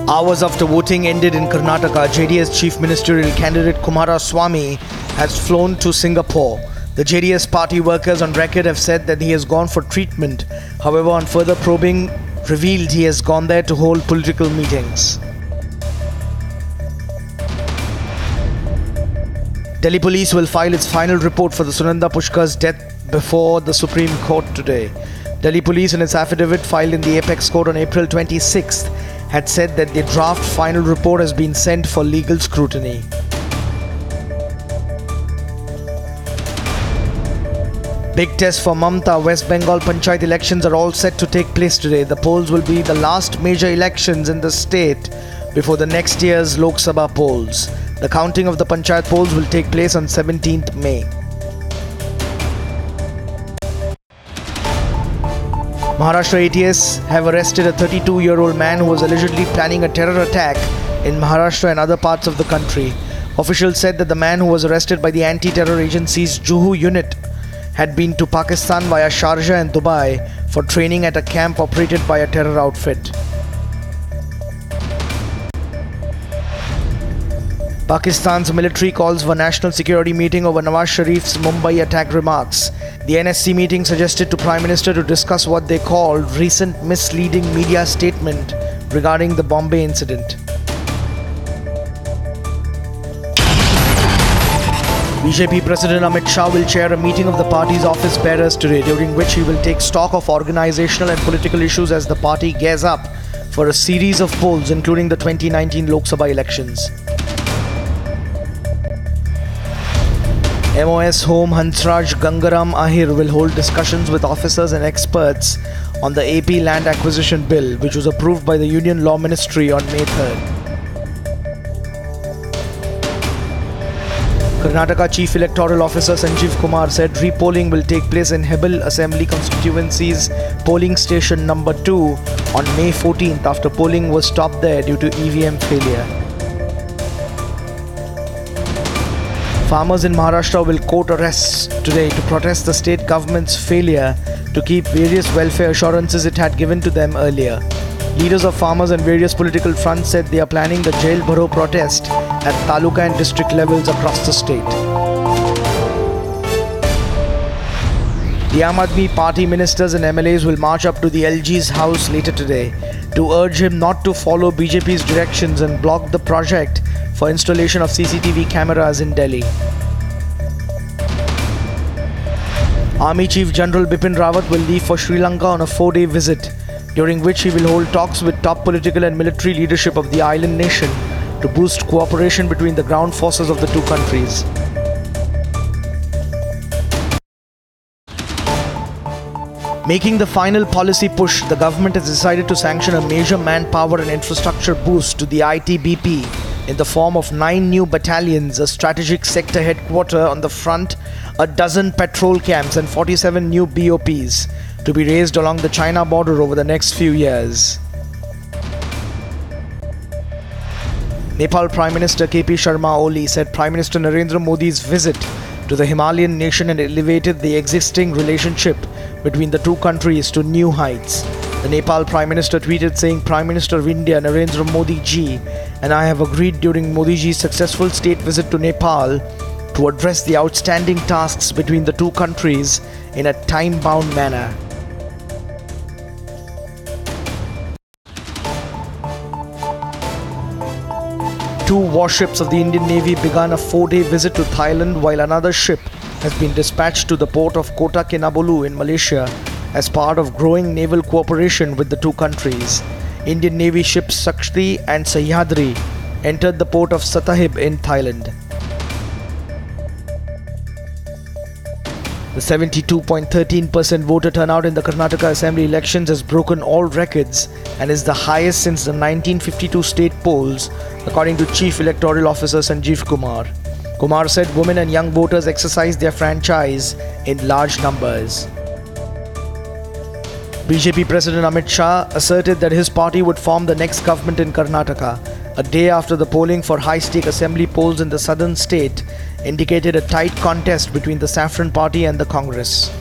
Hours after voting ended in Karnataka, JDS Chief Ministerial candidate Kumaraswamy has flown to Singapore. The JDS party workers on record have said that he has gone for treatment. However, on further probing, revealed he has gone there to hold political meetings. Delhi police will file its final report for the Sunanda Pushkar's death before the Supreme Court today. Delhi police in its affidavit filed in the Apex Court on April 26th had said that the draft final report has been sent for legal scrutiny. Big test for Mamta. West Bengal Panchayat elections are all set to take place today. The polls will be the last major elections in the state before the next year's Lok Sabha polls. The counting of the Panchayat polls will take place on 17th May. Maharashtra ATS have arrested a 32-year-old man who was allegedly planning a terror attack in Maharashtra and other parts of the country. Officials said that the man who was arrested by the anti-terror agency's Juhu unit had been to Pakistan via Sharjah and Dubai for training at a camp operated by a terror outfit. Pakistan's military calls for national security meeting over Nawaz Sharif's Mumbai attack remarks. The NSC meeting suggested to Prime Minister to discuss what they called recent misleading media statement regarding the Bombay incident. BJP President Amit Shah will chair a meeting of the party's office bearers today, during which he will take stock of organizational and political issues as the party gears up for a series of polls, including the 2019 Lok Sabha elections. MOS Home Hansraj Gangaram Ahir will hold discussions with officers and experts on the AP Land Acquisition Bill, which was approved by the Union Law Ministry on May 3rd. Karnataka Chief Electoral Officer Sanjeev Kumar said repolling will take place in Hebel Assembly Constituency's polling station number 2 on May 14th after polling was stopped there due to EVM failure. Farmers in Maharashtra will court arrests today to protest the state government's failure to keep various welfare assurances it had given to them earlier. Leaders of farmers and various political fronts said they are planning the Jail Bharo protest at Taluka and district levels across the state. The Aam Aadmi Party ministers and MLAs will march up to the LG's house later today to urge him not to follow BJP's directions and block the project for installation of CCTV cameras in Delhi. Army Chief General Bipin Rawat will leave for Sri Lanka on a 4-day visit, during which he will hold talks with top political and military leadership of the island nation to boost cooperation between the ground forces of the two countries. Making the final policy push, the government has decided to sanction a major manpower and infrastructure boost to the ITBP in the form of 9 new battalions, a strategic sector headquarter on the front, a dozen patrol camps and 47 new BOPs to be raised along the China border over the next few years. Nepal Prime Minister KP Sharma Oli said Prime Minister Narendra Modi's visit to the Himalayan nation had elevated the existing relationship between the two countries to new heights. The Nepal Prime Minister tweeted saying, Prime Minister of India Narendra Modi ji and I have agreed during Modi ji's successful state visit to Nepal to address the outstanding tasks between the two countries in a time-bound manner. Two warships of the Indian Navy began a 4-day visit to Thailand, while another ship has been dispatched to the port of Kota Kinabalu in Malaysia as part of growing naval cooperation with the two countries. Indian Navy ships Sakti and Sahyadri entered the port of Sattahip in Thailand. The 72.13% voter turnout in the Karnataka Assembly elections has broken all records and is the highest since the 1952 state polls, according to Chief Electoral Officer Sanjeev Kumar. Kumar said women and young voters exercised their franchise in large numbers. BJP President Amit Shah asserted that his party would form the next government in Karnataka, a day after the polling for high-stake assembly polls in the southern state indicated a tight contest between the Saffron Party and the Congress.